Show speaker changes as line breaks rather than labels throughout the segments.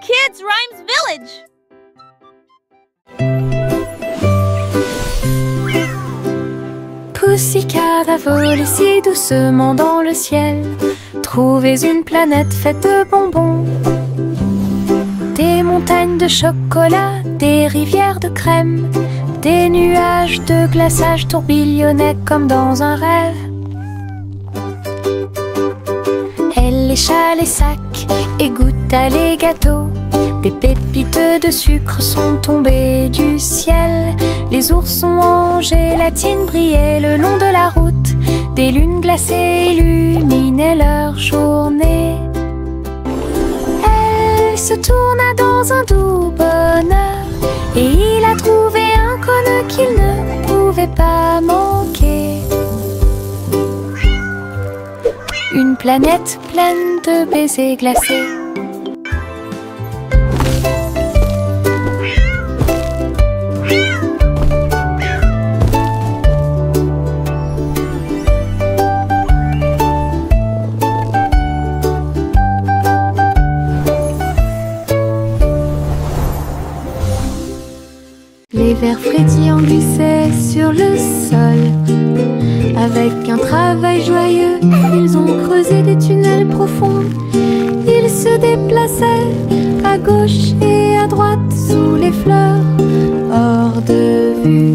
Kids Rhymes Village.
Pussycat a volé si doucement dans le ciel. Trouvez une planète faite de bonbons. Des montagnes de chocolat, des rivières de crème, des nuages de glaçage tourbillonnaient comme dans un rêve. Elle lécha les sacs et goûta les gâteaux. Des pépites de sucre sont tombées du ciel. Les oursons en gélatine brillaient le long de la route. Des lunes glacées illuminaient leur journée. Elle se tourna dans un doux bonheur et il a trouvé un cône qu'il ne pouvait pas manquer. Une planète pleine de baisers glacés. Les vers frétillants glissaient sur le sol. Avec un travail joyeux, ils ont creusé des tunnels profonds. Ils se déplaçaient à gauche et à droite sous les fleurs, hors de vue.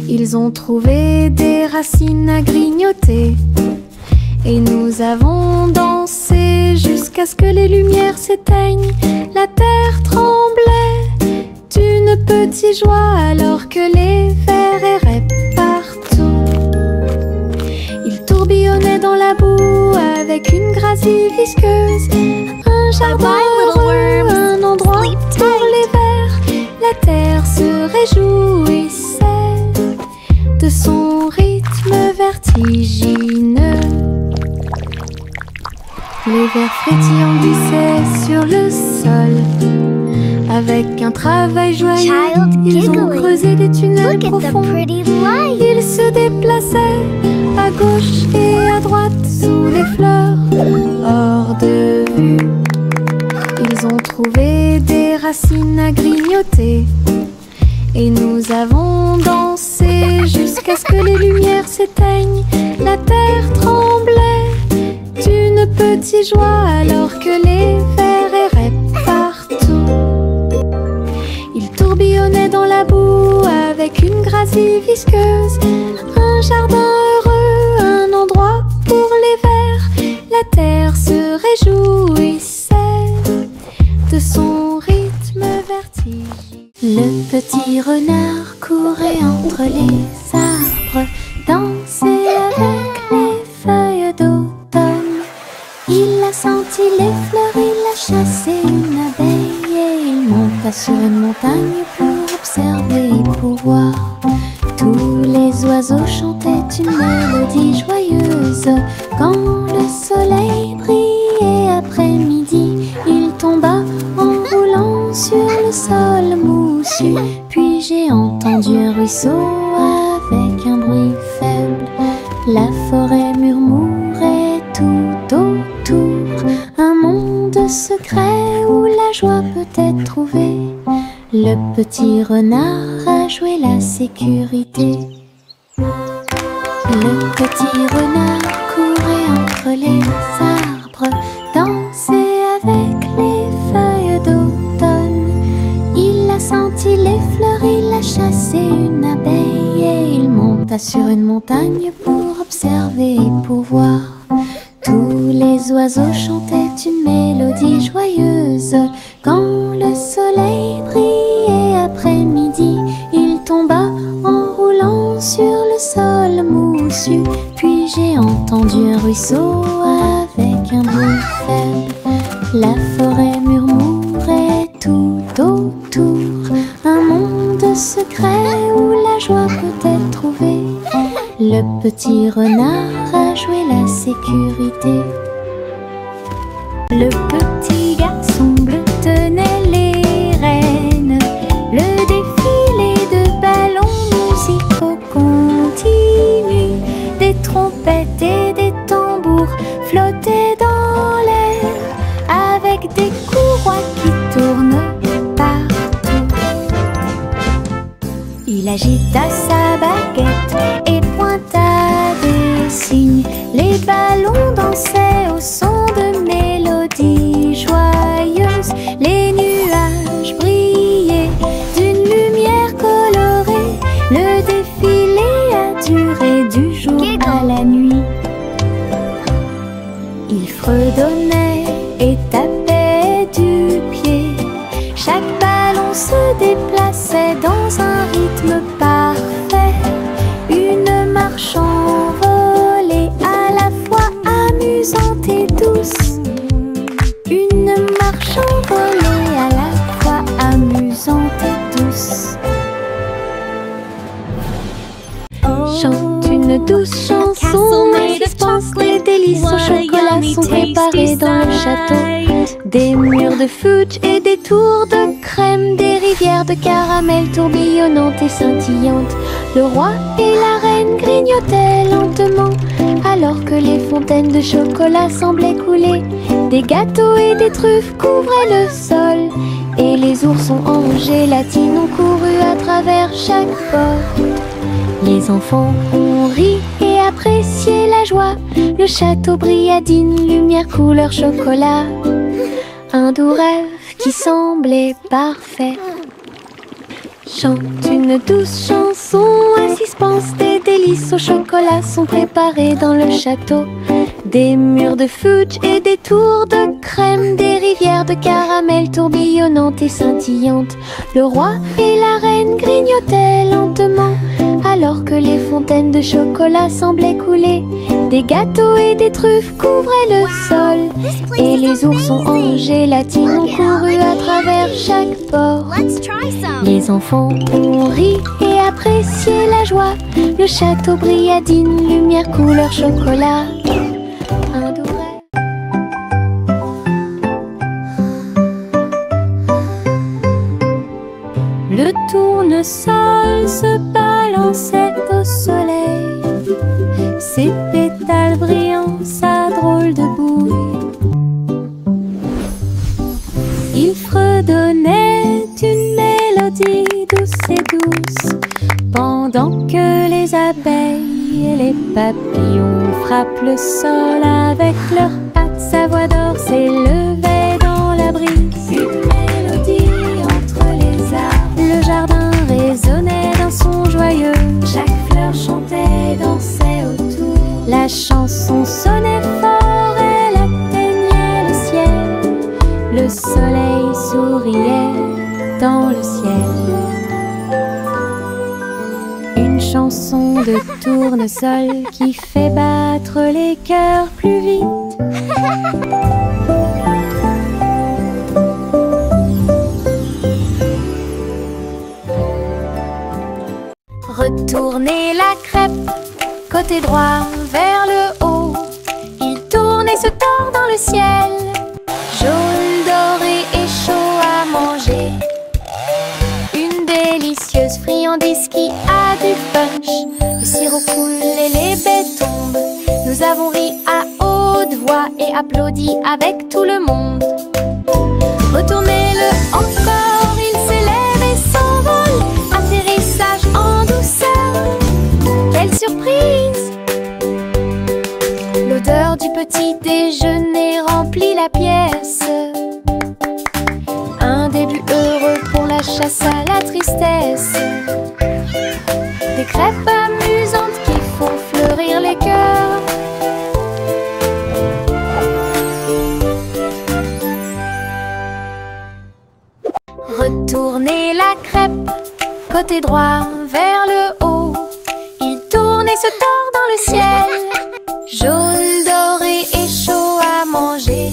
Ils ont trouvé des racines à grignoter. Et nous avons dansé jusqu'à ce que les lumières s'éteignent. La terre tremblait d'une petite joie alors que les vers erraient partout. Ils tourbillonnaient dans la boue avec une gracie visqueuse. Un jardin heureux, un endroit pour les vers. La terre se réjouissait de son rythme vertigineux. Les vers frétillants glissaient sur le sol. Avec un travail joyeux, ils ont creusé des tunnels profonds. Ils se déplaçaient à gauche et à droite sous les fleurs, hors de vue. Ils ont trouvé des racines à grignoter. Et nous avons dansé jusqu'à ce que les lumières s'éteignent. La terre tremblait d'une petite joie alors que les vers erraient partout. Ils tourbillonnaient dans la boue avec une gracie visqueuse. Un jardin heureux, un endroit pour les vers. La terre se réjouissait de son rythme vertigineux. Le petit renard courait entre les arbres, dansait avec les feuilles d'automne. Il a senti les fleurs, il a chassé une abeille et il monta sur une montagne pour observer et pour voir. Tous les oiseaux chantaient une mélodie joyeuse. Quand le soleil brillait après-midi, il tomba en roulant sur le sol moussu. Puis j'ai entendu un ruisseau avec un bruit faible. La forêt murmurait tout autour, un monde secret où la joie peut être trouvée. Le petit renard a joué la sécurité. Le petit renard courait entre les arbres, dansait avec les feuilles d'automne. Il a senti les fleurs, il a chassé une abeille et il monta sur une montagne pour observer et pour voir. Tous les oiseaux chantaient une mélodie joyeuse. Quand le soleil brillait après-midi, il tomba en roulant sur le sol moussu. Puis j'ai entendu un ruisseau avec un bruit faible. La forêt murmurait tout autour, un monde secret où la joie peut être trouvée. Le petit renard a joué la sécurité. Le petit garçon bleu tenait les rênes. Le défilé de ballons musicaux continue. Des trompettes et des tambours flottaient dans l'air avec des courroies qui à sa baguette et pointa des signes. Les ballons dansaient au son de mélodies joyeuses. Les nuages brillaient d'une lumière colorée. Le défilé a duré du jour à la nuit. Il fredonnait et tapait du pied. Chaque ballon se déplaçait dans un rythme parfait. Une marche envolée, à la fois amusante et douce. Une marche envolée, à la fois amusante et douce. Chante une douce chanson en suspense. Des délices au chocolat sont préparés dans le château. Des murs de fudge et des tours de crème. Des rivières de caramel tourbillonnantes et scintillantes. Le roi et la reine grignotaient lentement, alors que les fontaines de chocolat semblaient couler. Des gâteaux et des truffes couvraient le sol, et les oursons en gélatine ont couru à travers chaque porte. Les enfants ont ri et apprécié la joie. Le château brilla d'une lumière couleur chocolat. Un doux rêve qui semblait parfait. Chante une douce chanson à suspense. Des délices au chocolat sont préparés dans le château. Des murs de fudge et des tours de crème. Des rivières de caramel tourbillonnantes et scintillantes. Le roi et la reine grignotaient lentement, alors que les fontaines de chocolat semblaient couler. Des gâteaux et des truffes couvraient le sol, et les oursons en gélatine ont couru à travers chaque porte. Les enfants ont ri et apprécié la joie. Le château brilla d'une lumière couleur chocolat. Un doux rêve. Le tournesol se balançait au soleil. Ses pétales brillants, sa drôle de bouille. Il fredonnait une mélodie douce et douce, pendant que les abeilles et les papillons frappent le sol avec leurs pattes. Sa voix d'or s'élevait dans la brise, une mélodie entre les arbres. Le jardin résonnait d'un son joyeux, chaque fleur chantait, dansait autour. La chanson sonnait fort, elle atteignait le ciel. Le soleil souriait dans le ciel. Une chanson de tournesol qui fait battre les cœurs plus vite. Retournez la crêpe, côté droit vers le haut. Il tourne et se tord dans le ciel. Jaune, doré et chaud à manger. Une délicieuse friandise qui a du punch. Le sirop coule et les baies tombent. Nous avons ri à haute voix et applaudi avec tout le monde. Retournez-le encore, il s'élève et s'envole. Atterrissage en douceur, quelle surprise! L'odeur du petit déjeuner remplit la pièce. Un début heureux pour la chasse à la tristesse. Des crêpes amusantes qui font fleurir les cœurs. Retournez la crêpe, côté droit vers le haut. Il tourne et se tord dans le ciel. Jaune, doré et chaud à manger.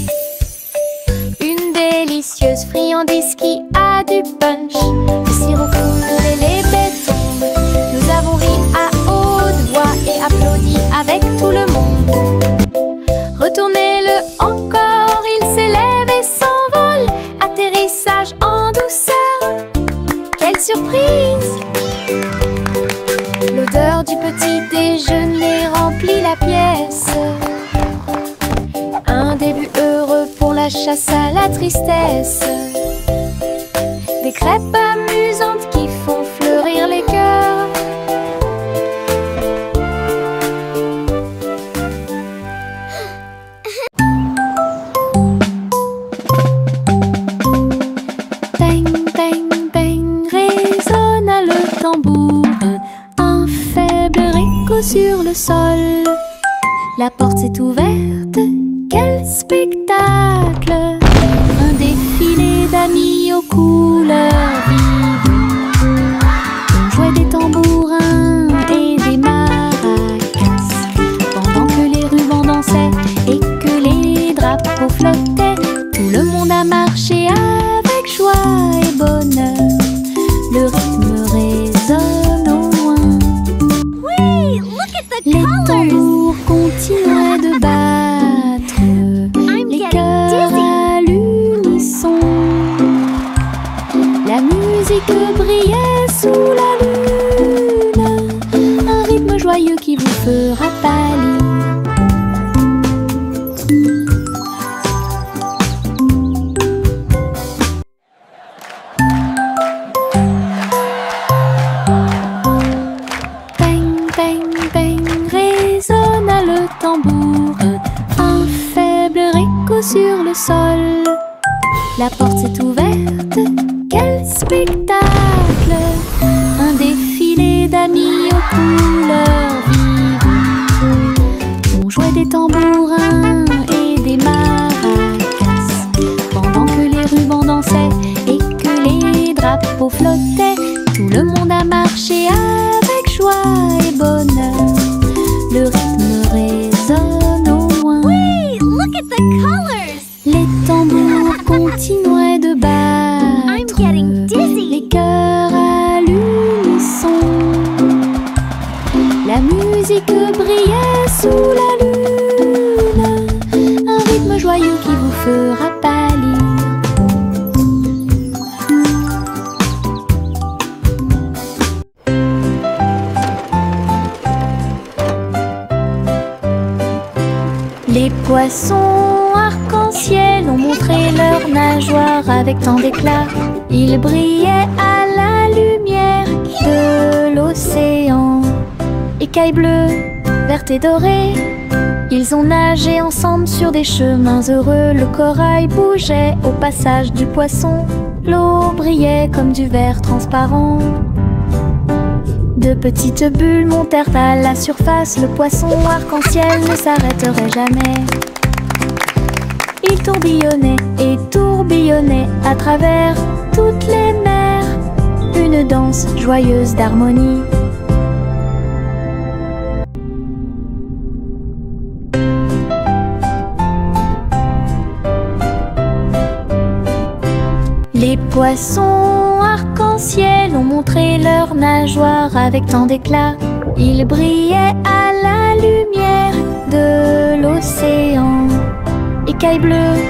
Une délicieuse friandise qui a du punch. Le sirop coule et les baies tombent. Nous avons ri à haute voix et applaudi avec tout le monde. Retournez-le encore, il s'élève et s'envole. Atterrissage en douceur, quelle surprise! L'odeur du petit déjeuner remplit la pièce. Un début heureux pour la chasse à la tristesse. Des crêpes amusantes qui font fleurir les cœurs. sur le sol. La porte s'est ouverte, quel spectacle! Un défilé d'amis aux couleurs vives. On jouait des tambourins et des maracas, pendant que les rubans dansaient et que les drapeaux flottaient. Tout le monde a marché avec joie et bonheur. Le rythme résonne au loin. Les tambours continuaient de battre, les cœurs à l'unisson. La musique brillait sous la lune, un rythme joyeux qui vous fera pâlir. Sur le sol, la porte s'est ouverte, quel spectacle! Un défilé d'amis aux couleurs vives. On jouait des tambourins et des maracas, pendant que les rubans dansaient et que les drapeaux flottaient. Tout le monde a marché avec joie et bonheur. Le rythme résonne au loin.
Look at the colors!
Les tambours continuaient de battre.
I'm getting dizzy.
Les cœurs à l'unisson. La musique brillait sous la lune, un rythme joyeux qui vous fera pâlir. Les poissons arc-en-ciel ont montré leurs nageoires avec tant d'éclat. Ils brillaient à la lumière de l'océan. Écailles bleues, vertes et dorées, ils ont nagé ensemble sur des chemins heureux. Le corail bougeait au passage du poisson. L'eau brillait comme du verre transparent. De petites bulles montèrent à la surface. Le poisson arc-en-ciel ne s'arrêterait jamais. Il tourbillonnait et tourbillonnait à travers toutes les mers. Une danse joyeuse d'harmonie. Les poissons arc-en-ciel ont montré leurs nageoires avec tant d'éclat. Ils brillaient à la lumière de l'océan. Écailles bleues,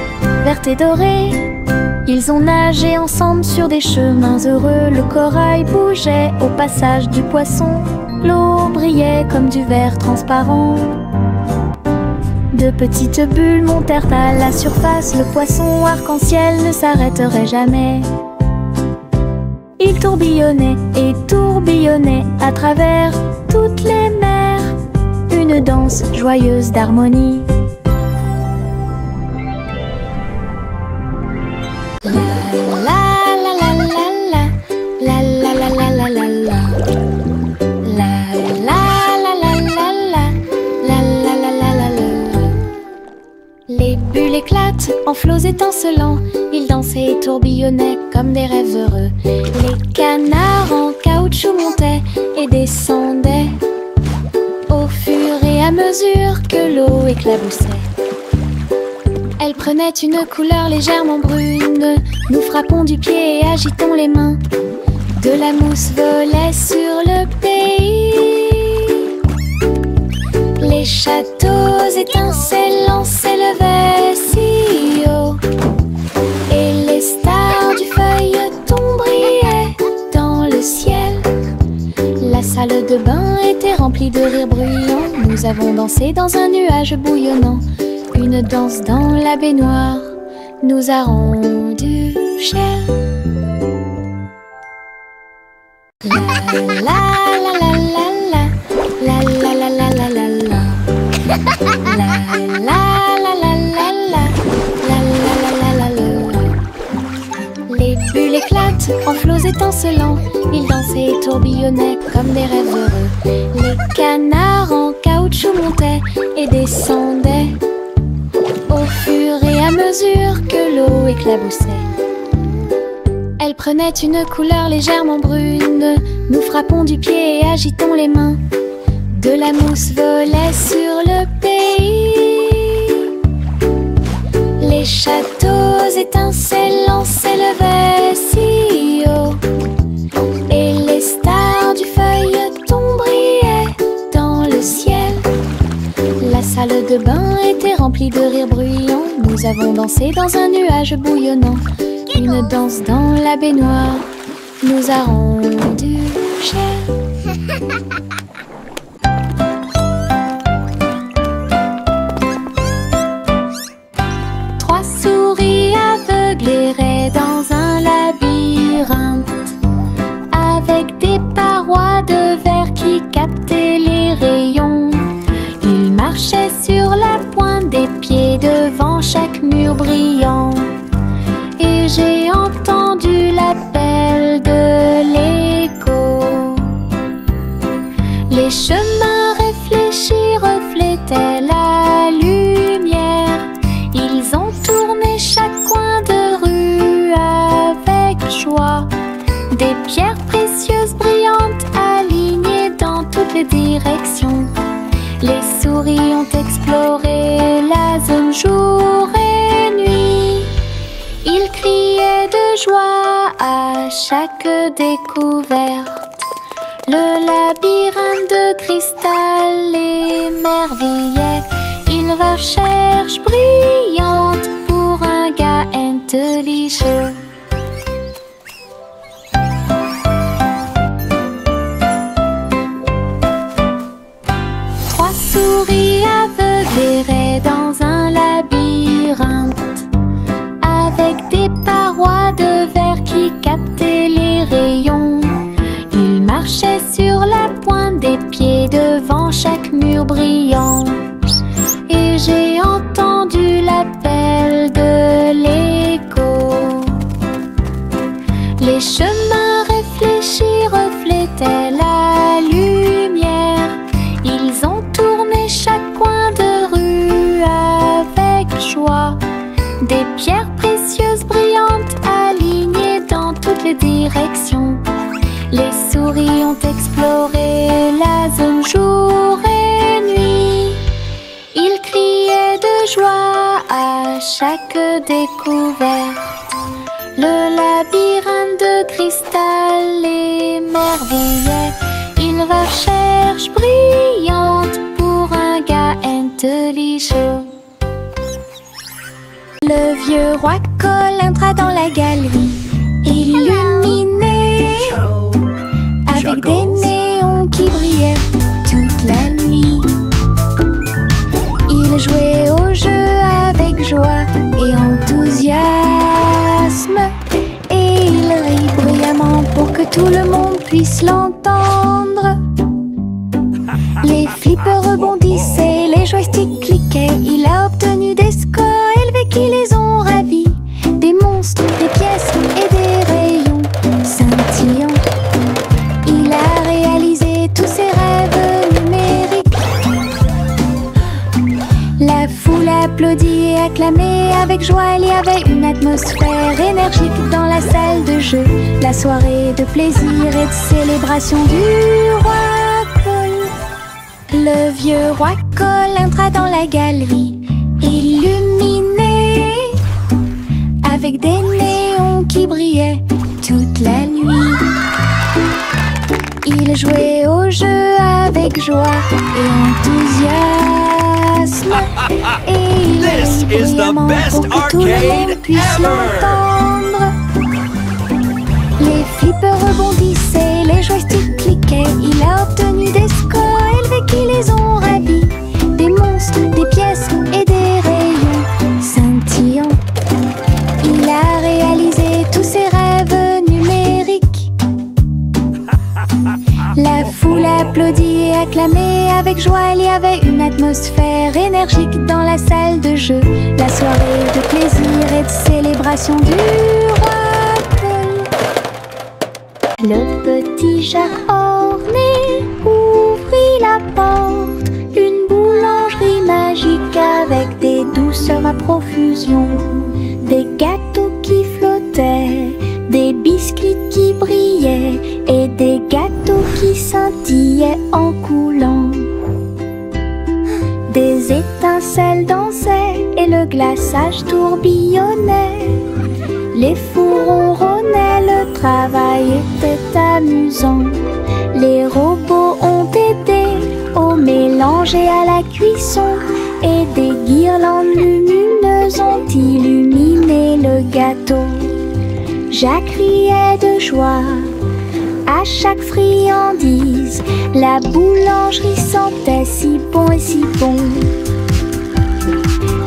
vertes et dorées, ils ont nagé ensemble sur des chemins heureux. Le corail bougeait au passage du poisson. L'eau brillait comme du verre transparent. De petites bulles montèrent à la surface. Le poisson arc-en-ciel ne s'arrêterait jamais. Il tourbillonnait et tourbillonnait à travers toutes les mers. Une danse joyeuse d'harmonie. Les bulles éclatent en flots étincelants. Ils dansaient et tourbillonnaient comme des rêves heureux. Les canards en caoutchouc montaient et descendaient au fur et à mesure que l'eau éclaboussait. Elle prenait une couleur légèrement brune. Nous frappons du pied et agitons les mains. De la mousse volait sur le pays. Les châteaux étincelants s'élevaient si haut. Et les stars du feuilleton brillaient dans le ciel. La salle de bain était remplie de rires bruyants. Nous avons dansé dans un nuage bouillonnant. Une danse dans la baignoire nous a rendu cher. La la la la la la, la la la la la la la, la la la la la la, la la la la la la. Les bulles éclatent En flots étincelants, ils dansaient et tourbillonnaient comme des rêves heureux. Les canards en caoutchouc montaient et descendaient au fur et à mesure que l'eau éclaboussait. Elle prenait une couleur légèrement brune. Nous frappons du pied et agitons les mains. De la mousse volait sur le pays. Les châteaux étincelants s'élevaient si haut, et les stars du feuilleton brillaient dans le ciel. La salle de bain était remplie de rires bruyants. Nous avons dansé dans un nuage bouillonnant. Une danse dans la baignoire nous a rendu cher. Trois souris aveugles erraient dans un labyrinthe, avec des parois de verre qui captaient les rayons. Ils marchaient sur la pointe des pieds devant chaque mur brillant. Et j'ai entendu l'appel de l'écho. Les chemins réfléchis reflétaient la lumière. Ils ont tourné chaque coin de rue avec joie. Des pierres précieuses brillantes alignées dans toutes les directions. Les souris ont exploré la zone jour et nuit. Ils criaient de joie à chaque découverte. Le labyrinthe de cristal l'émerveillait. Une recherche brillante pour un gars intelligent. Trois souris aveugles erraient dans un labyrinthe, avec des parois de verre qui captaient les rayons. Ils marchaient sur la pointe des pieds devant chaque mur brillant. Et j'ai entendu l'appel de l'écho. Les chemins réfléchis reflétaient la lumière. Ils ont tourné chaque coin de rue avec joie. Des pierres précieuses brillantes alignées dans toutes les directions. Les souris ont exploré la zone jour et nuit. Ils criaient de joie à chaque découverte. Le labyrinthe de cristal émerveillait. Une recherche brillante pour un gars intelligent. Le vieux roi Cole entra dans la galerie, illuminé, avec des néons qui brillaient toute la nuit. Il jouait au jeu avec joie et enthousiasme, et il rit bruyamment pour que tout le monde puisse l'entendre. Les flippers rebondissaient, les joysticks cliquaient. Il a obtenu des scores élevés qui les ont ravis. Des monstres, des pièces et des rayons scintillants. Il a réalisé tous ses rêves numériques. La foule applaudit et acclamait avec joie. Il y avait une atmosphère énergique dans la salle de jeu. La soirée de plaisir et de célébration du roi Cole. Le vieux roi Cole entra dans la galerie, illuminé, avec des néons qui brillaient toute la nuit. Il jouait au jeu avec joie et enthousiasme, et il rit bruyamment pour que tout le monde puisse l'entendre. Les flippers rebondissaient, les joysticks cliquaient. Il a obtenu des scores élevés qui les ont ravis. Des monstres, des pièces et des rayons scintillants. Il a réalisé tous ses rêves numériques. La foule applaudit et acclamait avec joie. Il y avait une atmosphère énergique dans la salle de jeu. La soirée de plaisir et de célébration du roi Cole. Le petit Jacques orné ouvrit la porte. Une boulangerie magique avec des douceurs à profusion. Des gâteaux qui flottaient, des biscuits qui brillaient et des gâteaux qui scintillaient en coulant. Des étincelles dansaient et le glaçage tourbillonnait. Les fours ronronnaient, le travail était amusant. Les robots ont aidé au mélange et à la cuisson. Et des guirlandes lumineuses ont illuminé le gâteau. Jacques riait de joie à chaque friandise. La boulangerie sentait si bon et si bon.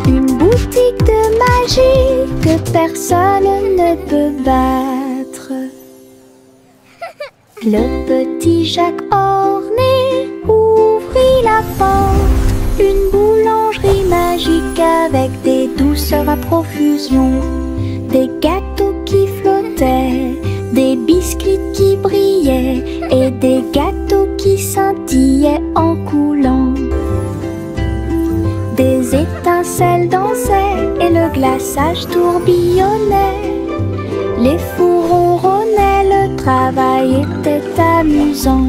Une boutique de magie que personne ne peut battre. Le petit Jacques orné ouvrit la porte. Une boulangerie magique avec des douceurs à profusion. Des gâteaux qui flottaient, des biscuits qui brillaient et des gâteaux qui scintillaient en coulant. Des étincelles dansaient et le glaçage tourbillonnait. Les fours ronronnaient, le travail était amusant.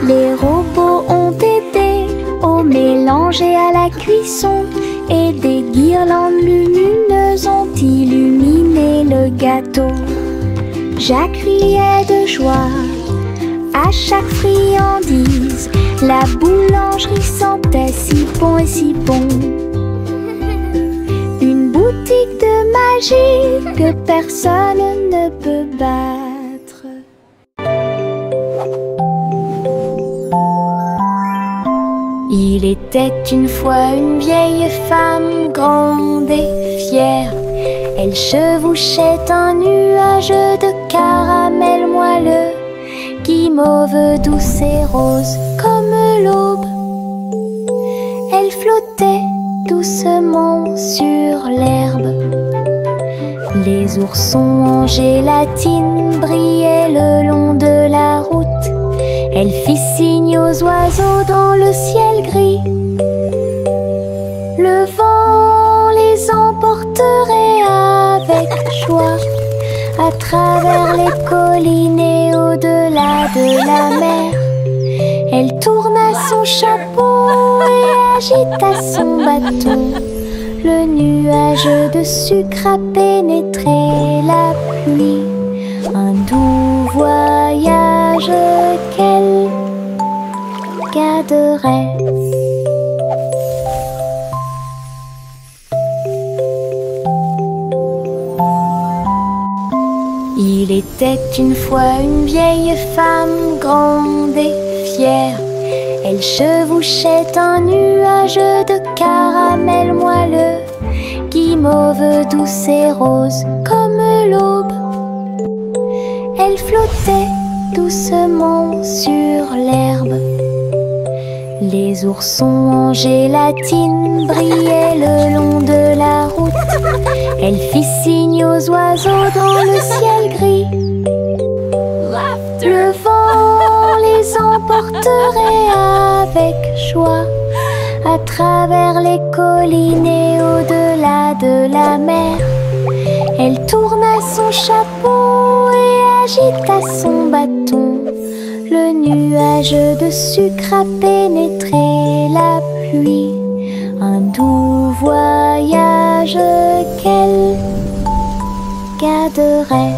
Les robots ont aidé au mélange et à la cuisson. Et des guirlandes lumineuses ont illuminé le gâteau. Jacques riait de joie à chaque friandise. La boulangerie sentait si bon et si bon. Une boutique de magie que personne ne peut battre. Il était une fois une vieille femme grande et fière. Elle chevauchait un nuage de caramel moelleux, guimauve douce et rose comme l'aube. Elle flottait doucement sur l'herbe. Les oursons en gélatine brillaient le long de la route. Elle fit signe aux oiseaux dans le ciel gris. Le vent les emporterait avec joie à travers les collines et au-delà de la mer. Elle tourna son chapeau et agita son bâton. Le nuage de sucre a pénétré la pluie. Un doux voyage qu'elle garderait. Il était une fois une vieille femme grande et fière. Elle chevauchait un nuage de caramel moelleux, guimauve douce et rose comme l'aube. Elle flottait doucement sur l'herbe. Les oursons en gélatine brillaient le long de la route. Elle fit signe aux oiseaux dans le ciel gris. Le vent les emporterait avec joie à travers les collines et au-delà de la mer. Elle tourna son chapeau et agita son bâton. Le nuage de sucre a pénétré la pluie. Un doux voyage qu'elle garderait.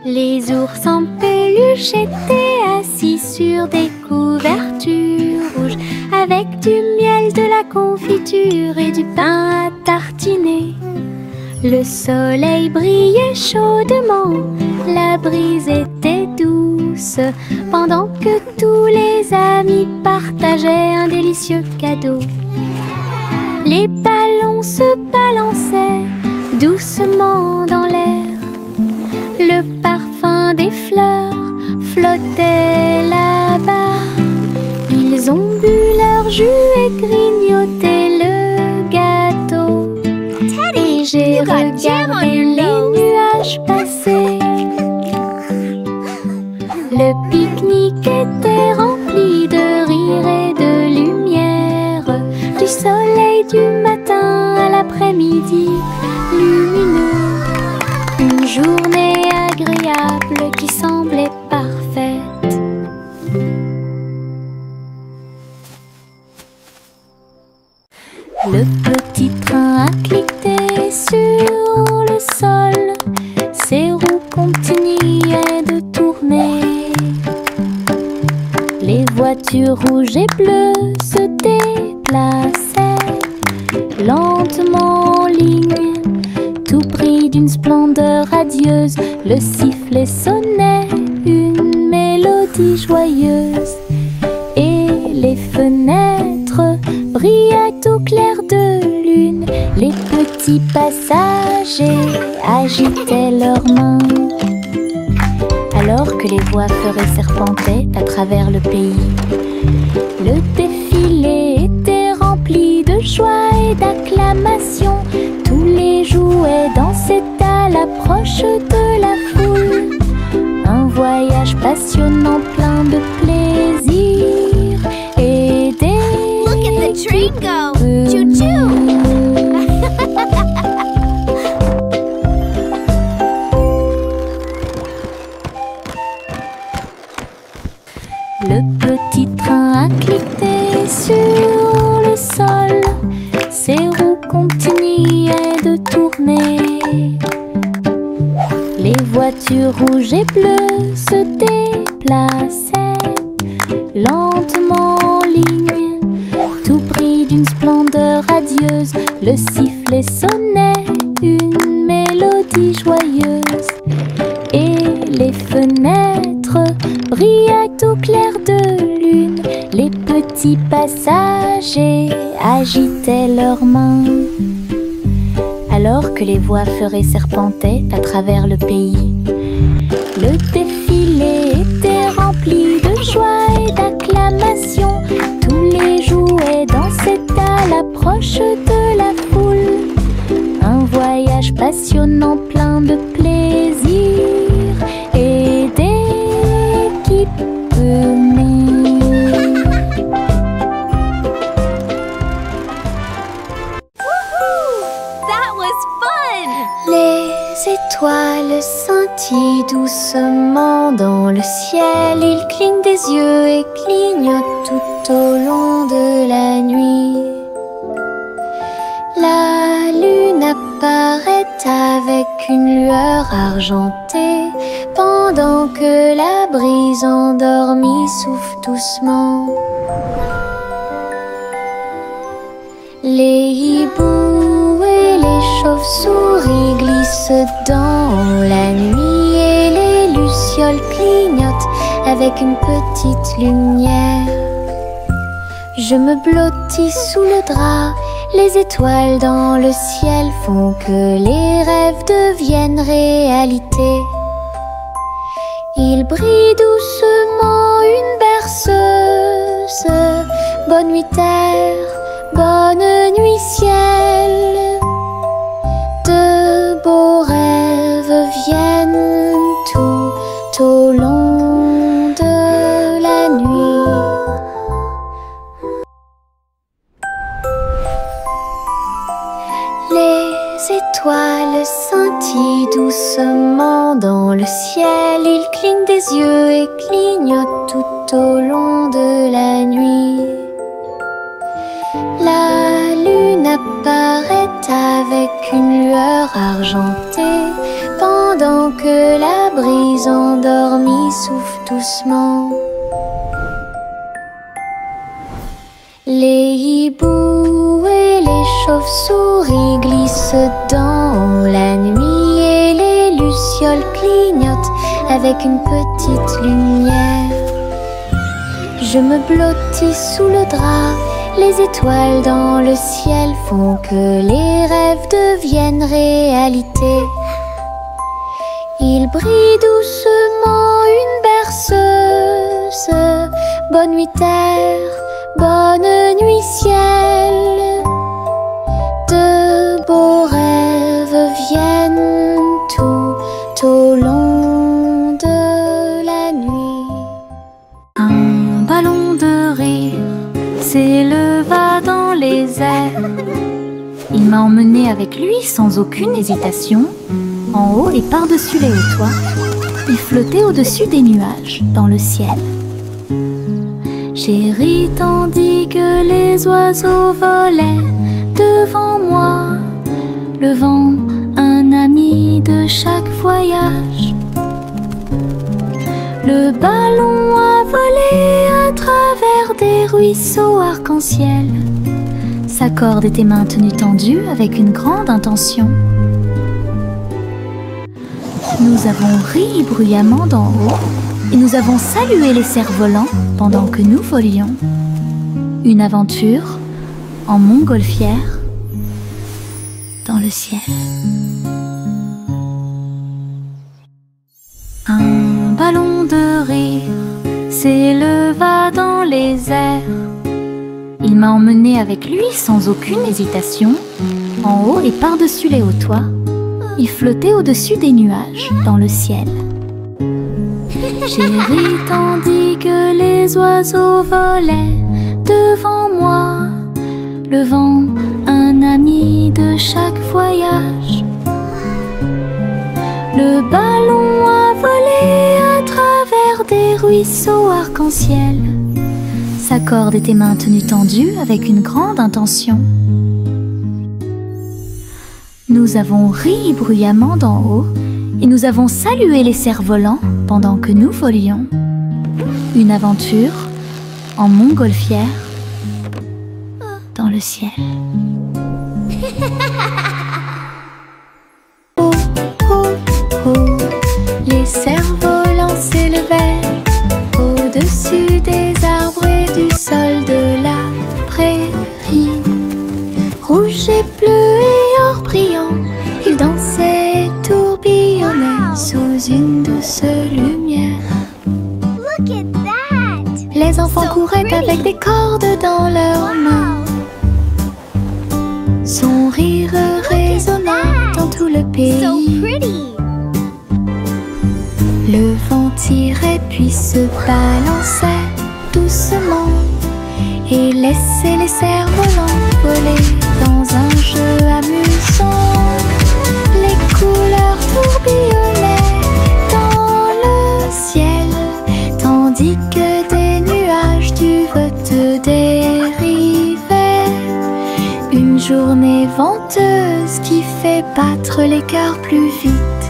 Les ours en peluche étaient assis sur des couvertures rouges, avec du miel, de la confiture et du pain à tartiner. Le soleil brillait chaudement, la brise était douce, pendant que tous les amis partageaient un délicieux cadeau. Les ballons se balançaient doucement dans l'air. Le parfum des fleurs flottait là-bas. Ils ont bu leur jus et grignoté le gâteau. Et j'ai regardé les nuages passer. était rempli de rire et de lumière, du soleil du matin à l'après-midi lumineux. Une journée agréable qui semblait parfaite. Le petit train a cliqué sur le sol, ses roues continuaient de tourner. Les voitures rouges et bleues se déplaçaient lentement en ligne, tout pris d'une splendeur radieuse. Le sifflet sonnait une mélodie joyeuse, et les fenêtres brillaient au clair de lune. Les petits passagers agitaient leurs mains, alors que les voix feuraient serpentaient à travers le pays. Le défilé était rempli de joie et d'acclamations. Tous les jouets dansaient à l'approche de la foule. Un voyage passionnant plein de plaisir et des...
Look at the train go! Choo-choo!
Le petit train a cliqué sur le sol, ses roues continuaient de tourner. Les voitures rouges et bleues se déplaçaient lentement en ligne, tout pris d'une splendeur radieuse. Le sifflet sonnait une mélodie joyeuse, et les fenêtres brillaient au clair de lune. Les petits passagers agitaient leurs mains, alors que les voix feuraient serpentaient à travers le pays. Le défilé était rempli de joie et d'acclamations. Tous les jouets dansaient à l'approche de la foule. Un voyage passionnant plein de plaisir et d'équipements.
That was fun!
Les étoiles scintillent doucement dans le ciel. Ils clignent des yeux et clignotent tout au long de la nuit. La lune apparaît avec une lueur argentée, pendant que la brise endormie souffle doucement. Les hiboux et les chauves-souris glissent dans la nuit, et les lucioles clignotent avec une petite lumière. Je me blottis sous le drap, les étoiles dans le ciel font que les rêves deviennent réalité. Il brille doucement une berceuse. Bonne nuit terre, bonne nuit ciel. De beaux rêves viennent tout au long de la nuit. Les étoiles scintillent doucement dans le ciel. Ils clignent des yeux et clignotent tout au long de la nuit. La lune apparaît avec une lueur argentée, pendant que la brise endormie souffle doucement. Les hiboux et les chauves-souris glissent dans la nuit, et les lucioles clignotent avec une petite lumière. Je me blottis sous le drap, les étoiles dans le ciel font que les rêves deviennent réalité. Il brille doucement une berceuse. Bonne nuit terre, bonne nuit ciel. De beaux rêves viennent tout au long de la nuit. m'a emmené avec lui sans aucune hésitation, en haut et par-dessus les hauts toits. Il flottait au-dessus des nuages, dans le ciel. J'ai ri tandis que les oiseaux volaient devant moi, le vent, un ami de chaque voyage. Le ballon a volé à travers des ruisseaux arc-en-ciel. Sa corde était maintenue tendue avec une grande intention. Nous avons ri bruyamment d'en haut et nous avons salué les cerfs-volants pendant que nous volions. Une aventure en montgolfière dans le ciel. Un ballon de rire s'éleva dans les airs. Il m'a emmené avec lui sans aucune hésitation, en haut et par-dessus les hauts toits. Il flottait au-dessus des nuages, dans le ciel. J'ai ri tandis que les oiseaux volaient devant moi, le vent, un ami de chaque voyage. Le ballon a volé à travers des ruisseaux arc-en-ciel. Sa corde était maintenue tendue avec une grande intention. Nous avons ri bruyamment d'en haut et nous avons salué les cerfs-volants pendant que nous volions. Une aventure en montgolfière dans le ciel. Oh, oh, oh, les cerfs-volants s'élevaient au-dessus des arbres et du sol de la prairie. Rouge et bleu et or brillant, ils dansaient et tourbillonnaient sous une douce lumière.
Look at that!
Les enfants couraient avec des cordes dans leurs mains. Son rire résonnant dans tout le pays.
So pretty!
Le vent tirait puis se balançait doucement et laissait les cerfs-volants voler dans un jeu amusant. Les couleurs tourbillonnaient dans le ciel, tandis que des nuages du vote dérivaient. Une journée venteuse qui fait battre les cœurs plus vite.